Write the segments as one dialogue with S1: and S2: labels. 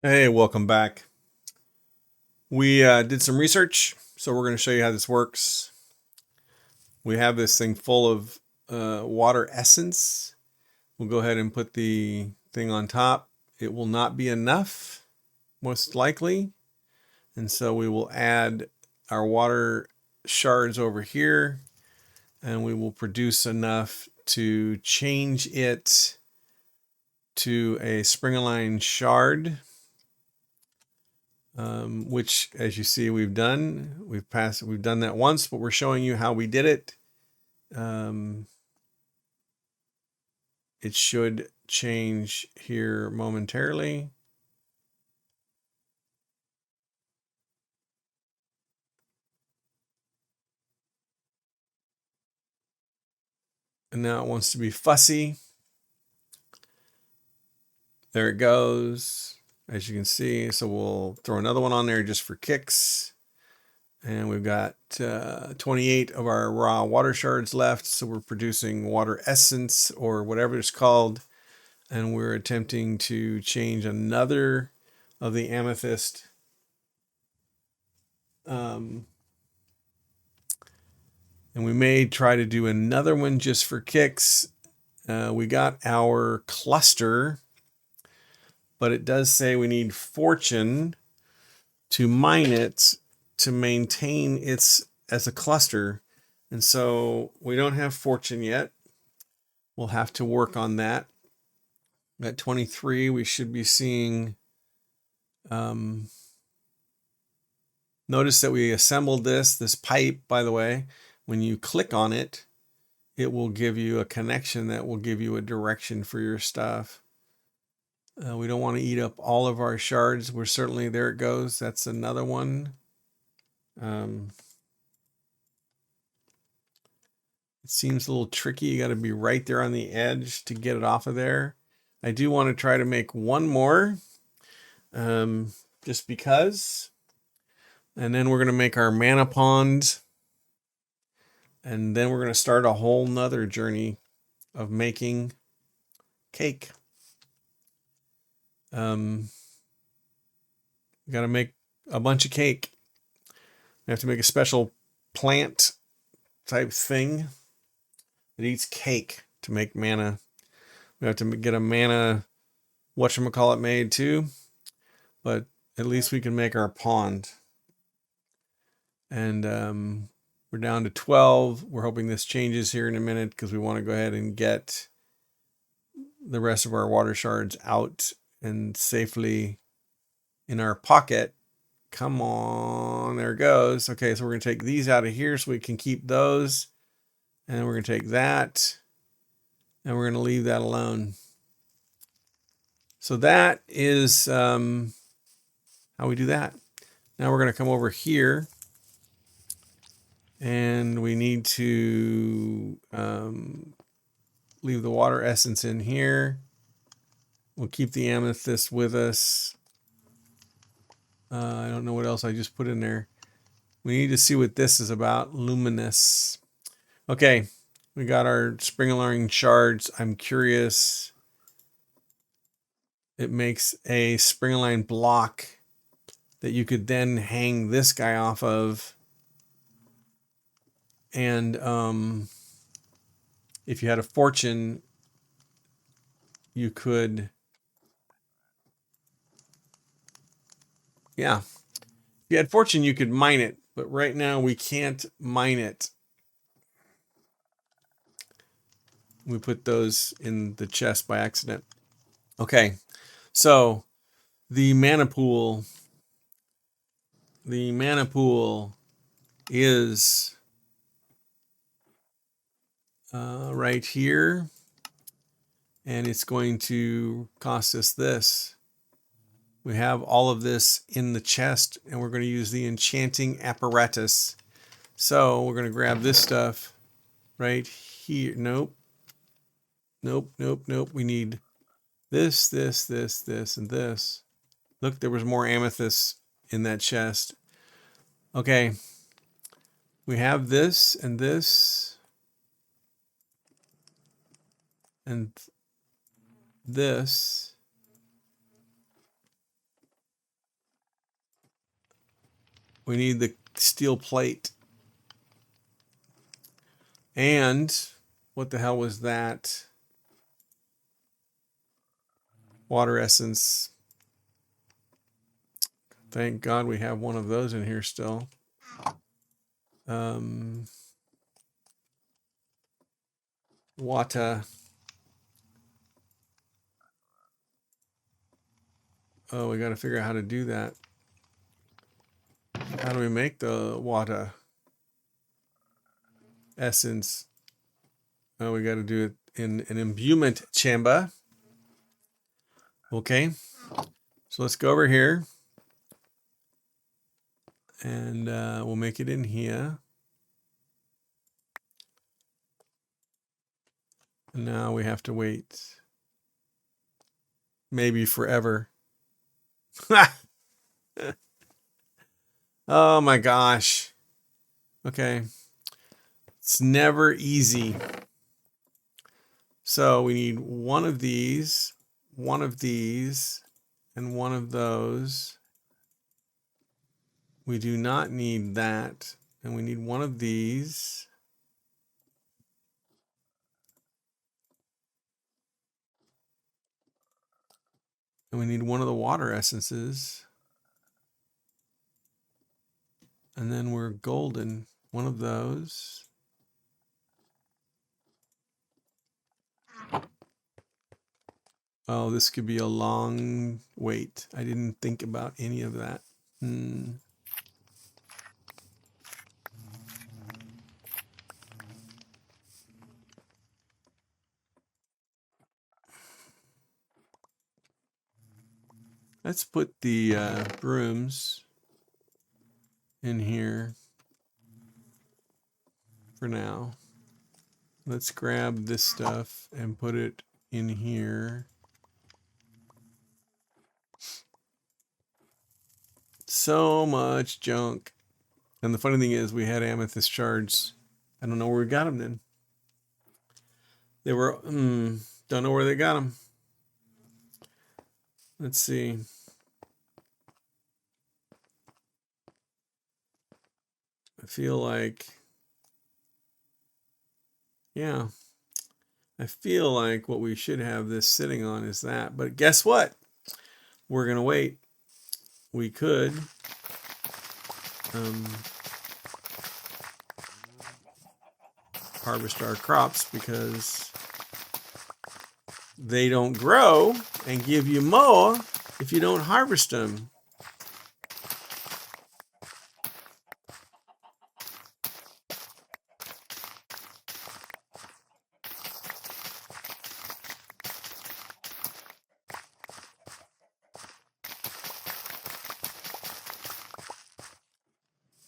S1: Hey, welcome back. We did some research, so we're going to show you how this works. We have this thing full of water essence. We'll go ahead and put the thing on top. It will not be enough, most likely. And so we will add our water shards over here, and we will produce enough to change it to a spring-aligned shard. Which, as you see, we've done. We've done that once, but we're showing you how we did it. It should change here momentarily. And now it wants to be fussy. There it goes, as you can see. So we'll throw another one on there just for kicks. And we've got 28 of our raw water shards left. So we're producing water essence or whatever it's called. And we're attempting to change another of the amethyst. And we may try to do another one just for kicks. We got our cluster, but it does say we need fortune to mine it to maintain its as a cluster. And so we don't have fortune yet. We'll have to work on that. At 23, we should be seeing. Notice that we assembled this pipe, by the way. When you click on it, it will give you a connection that will give you a direction for your stuff. We don't want to eat up all of our shards. We're certainly, there it goes. That's another one. It seems a little tricky. You got to be right there on the edge to get it off of there. I do want to try to make one more, just because. And then we're going to make our mana pond. And then we're going to start a whole nother journey of making cake. We got to make a bunch of cake. We have to make a special plant type thing that eats cake to make mana. We have to get a mana whatchamacallit made too, but at least we can make our pond. And we're down to 12. We're hoping this changes here in a minute because we want to go ahead and get the rest of our water shards out and safely in our pocket. Come on, there it goes. Okay, so we're going to take these out of here so we can keep those. And we're going to take that and we're going to leave that alone. So that is how we do that. Now we're going to come over here and we need to leave the water essence in here. We'll keep the amethyst with us. I don't know what else I just put in there. We need to see what this is about. Luminous. Okay, we got our spring-aligned shards. I'm curious. It makes a spring-aligned block that you could then hang this guy off of. And if you had a fortune, you could, yeah. If you had fortune, you could mine it. But right now we can't mine it. We put those in the chest by accident. Okay, so the mana pool is right here, and it's going to cost us this. We have all of this in the chest, and we're going to use the enchanting apparatus. So we're going to grab this stuff right here. Nope. We need this, this, and this. Look, there was more amethyst in that chest. Okay. We have this and this and this. We need the steel plate. And what the hell was that? Water essence. Thank God we have one of those in here still. Water. Oh, we got to figure out how to do that. How do we make the water essence? Oh, we got to do it in an imbuement chamber. Okay. So let's go over here. And we'll make it in here. And now we have to wait. Maybe forever. Oh my gosh. Okay. It's never easy. So we need one of these, and one of those. We do not need that. And we need one of these. And we need one of the water essences. And then we're golden. One of those. Oh, this could be a long wait. I didn't think about any of that. Let's put the brooms in here for now. Let's grab this stuff and put it in here. So much junk. And the funny thing is we had amethyst shards. I don't know where we got them then. They were, don't know where they got them. Let's see. I feel like, yeah. I feel like what we should have this sitting on is that. But guess what? We're going to wait. We could harvest our crops because they don't grow and give you more if you don't harvest them.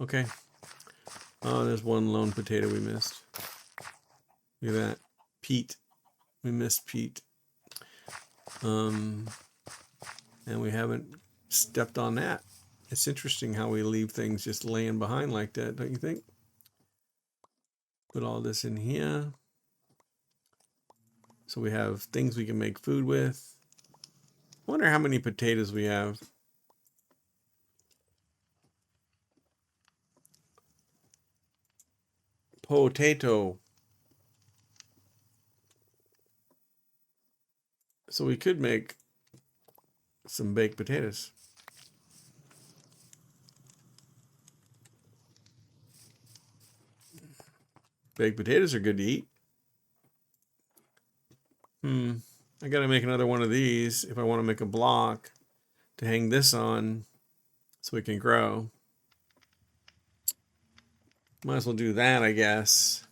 S1: Okay. Oh, there's one lone potato we missed. Look at that. Peat. We missed peat. And we haven't stepped on that. It's interesting how we leave things just laying behind like that, don't you think? Put all this in here. So we have things we can make food with. I wonder how many potatoes we have. Potato. So we could make some baked potatoes. Baked potatoes are good to eat. I gotta make another one of these if I want to make a block to hang this on so it can grow. Might as well do that, I guess.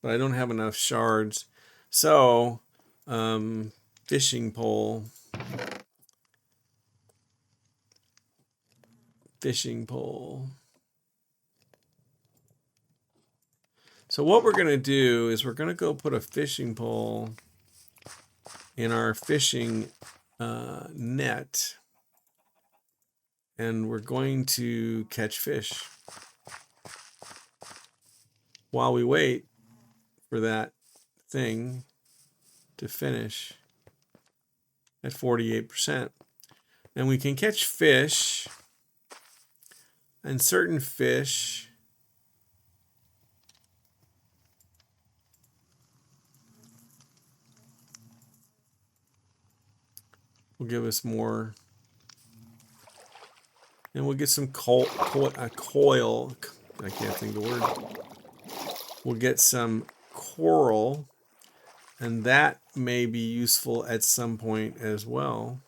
S1: But I don't have enough shards. So, fishing pole. Fishing pole. So what we're going to do is we're going to go put a fishing pole in our fishing net. And we're going to catch fish while we wait for that thing to finish at 48%. And we can catch fish And certain fish will give us more. And we'll get some coil. I can't think of the word. We'll get some coral, and that may be useful at some point as well.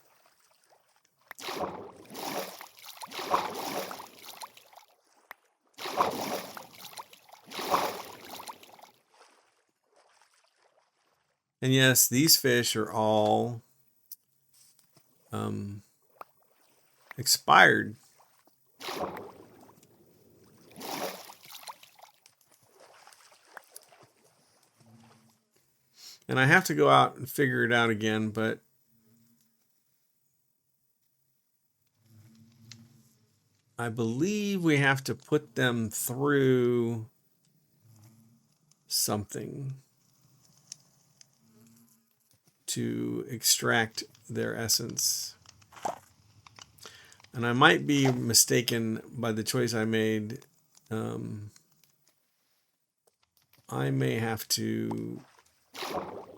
S1: And yes, these fish are all expired. And I have to go out and figure it out again, but I believe we have to put them through something to extract their essence. And I might be mistaken by the choice I made. I may have to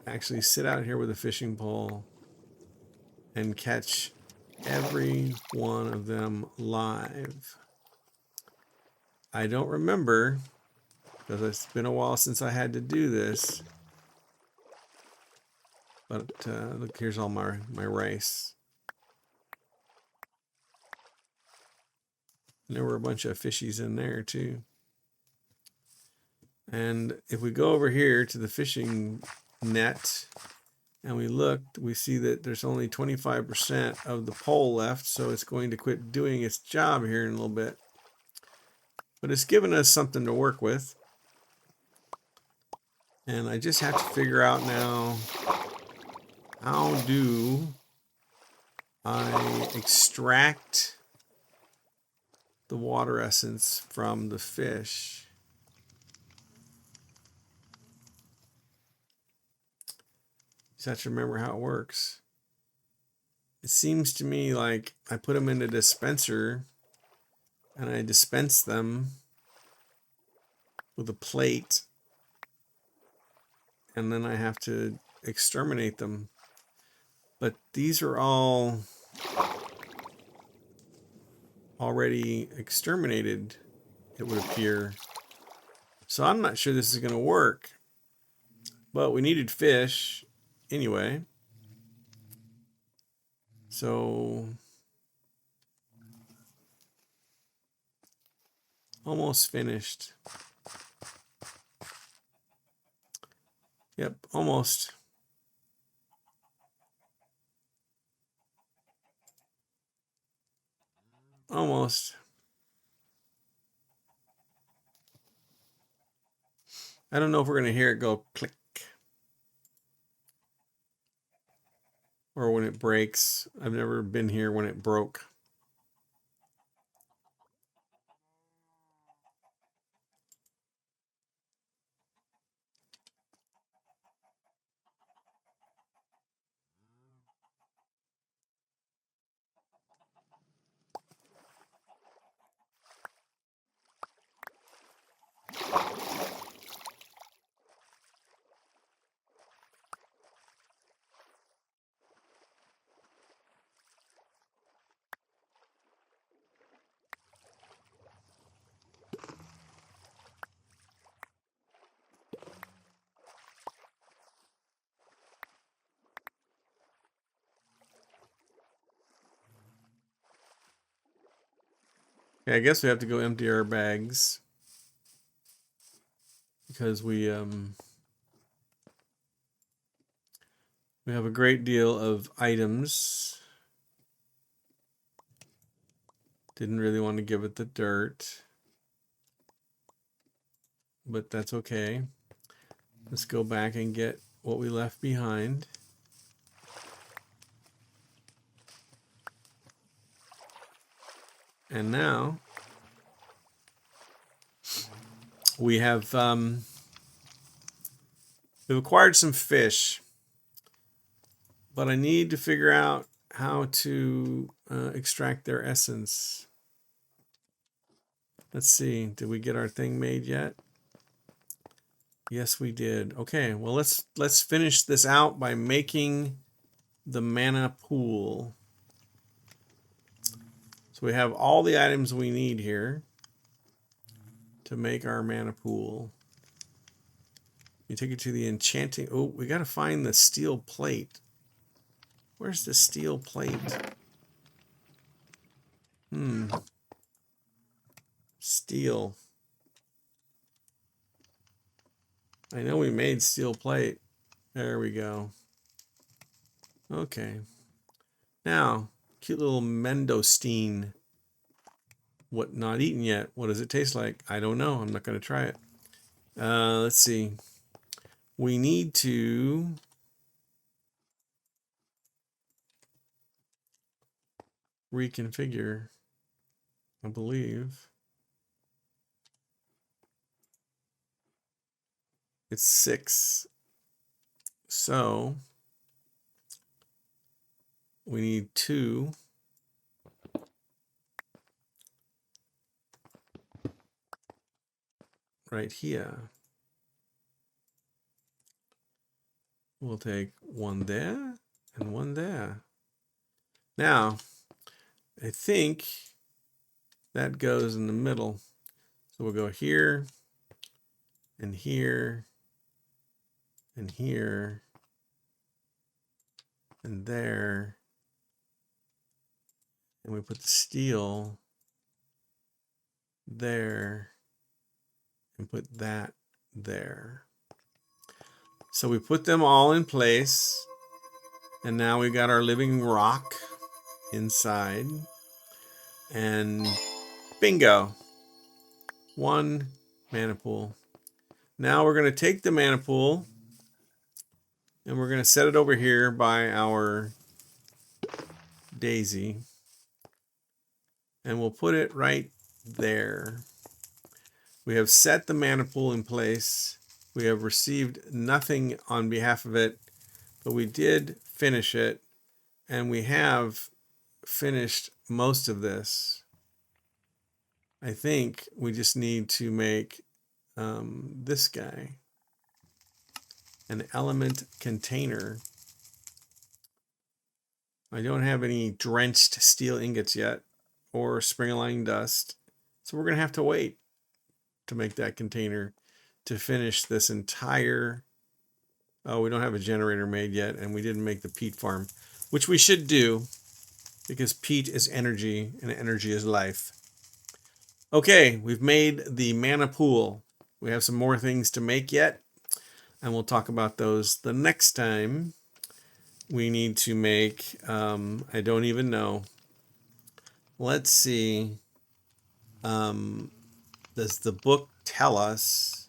S1: actually sit out here with a fishing pole and catch every one of them live. I don't remember, because it's been a while since I had to do this. But look, here's all my rice. And there were a bunch of fishies in there too. And if we go over here to the fishing net and we look, we see that there's only 25% of the pole left, so it's going to quit doing its job here in a little bit. But it's given us something to work with. And I just have to figure out now, how do I extract the water essence from the fish? Just have to remember how it works. It seems to me like I put them in a dispenser and I dispense them with a plate, and then I have to exterminate them. But these are all already exterminated, it would appear. So I'm not sure this is going to work. But we needed fish anyway. So almost finished. Yep, almost. Almost. I don't know if we're going to hear it go click, or when it breaks. I've never been here when it broke. Okay, I guess we have to go empty our bags, because we have a great deal of items. Didn't really want to give it the dirt, but that's okay. Let's go back and get what we left behind. And now we have we've acquired some fish, but I need to figure out how to extract their essence. Let's see. Did we get our thing made yet? Yes, we did. Okay, well let's finish this out by making the mana pool. So we have all the items we need here to make our mana pool. You take it to the enchanting. Oh, we got to find the steel plate. Where's the steel plate? Steel. I know we made steel plate. There we go. Okay. Now, cute little mendocine. What, not eaten yet? What does it taste like? I don't know. I'm not going to try it. Let's see. We need to reconfigure, I believe. It's 6. So we need 2. Right here. We'll take 1 there and 1 there. Now, I think that goes in the middle. So we'll go here and here and here and there. And we put the steel there and put that there. So we put them all in place. And now we got our living rock inside. And bingo. 1 mana pool. Now we're going to take the mana pool and we're going to set it over here by our daisy. And we'll put it right there. We have set the mana pool in place. We have received nothing on behalf of it, but we did finish it. And we have finished most of this. I think we just need to make this guy an element container. I don't have any drenched steel ingots yet or spring-align dust, so we're going to have to wait to make that container to finish this entire. Oh, we don't have a generator made yet, and we didn't make the peat farm, which we should do because peat is energy and energy is life. Okay, we've made the mana pool. We have some more things to make yet, and we'll talk about those the next time. We need to make, I don't even know. Let's see. Does the book tell us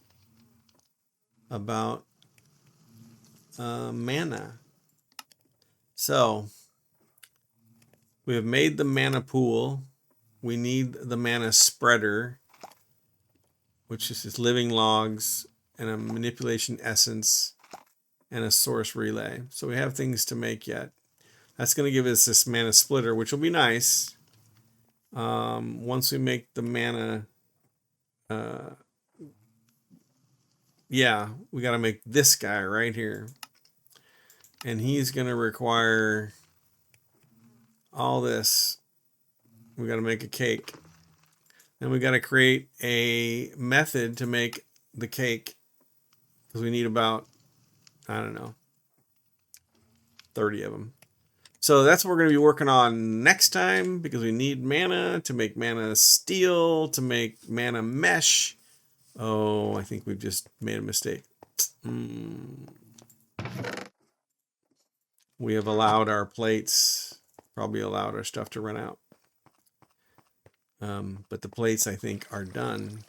S1: about mana? So, we have made the mana pool. We need the mana spreader, which is just living logs and a manipulation essence and a source relay. So we have things to make yet. That's going to give us this mana splitter, which will be nice. Once we make the mana, yeah, we got to make this guy right here. And he's going to require all this. We got to make a cake. And we got to create a method to make the cake. Because we need about, I don't know, 30 of them. So that's what we're going to be working on next time, because we need mana to make mana steel, to make mana mesh. Oh, I think we've just made a mistake. We have allowed our plates, probably allowed our stuff to run out. But the plates, I think, are done.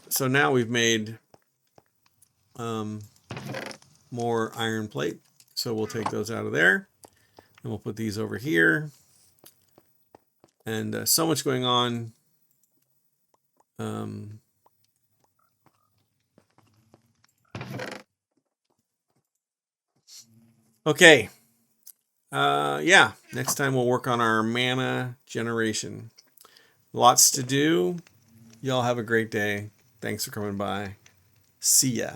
S1: So now we've made more iron plate. So we'll take those out of there. And we'll put these over here. And so much going on. Okay. Yeah, next time we'll work on our mana generation. Lots to do. Y'all have a great day. Thanks for coming by. See ya.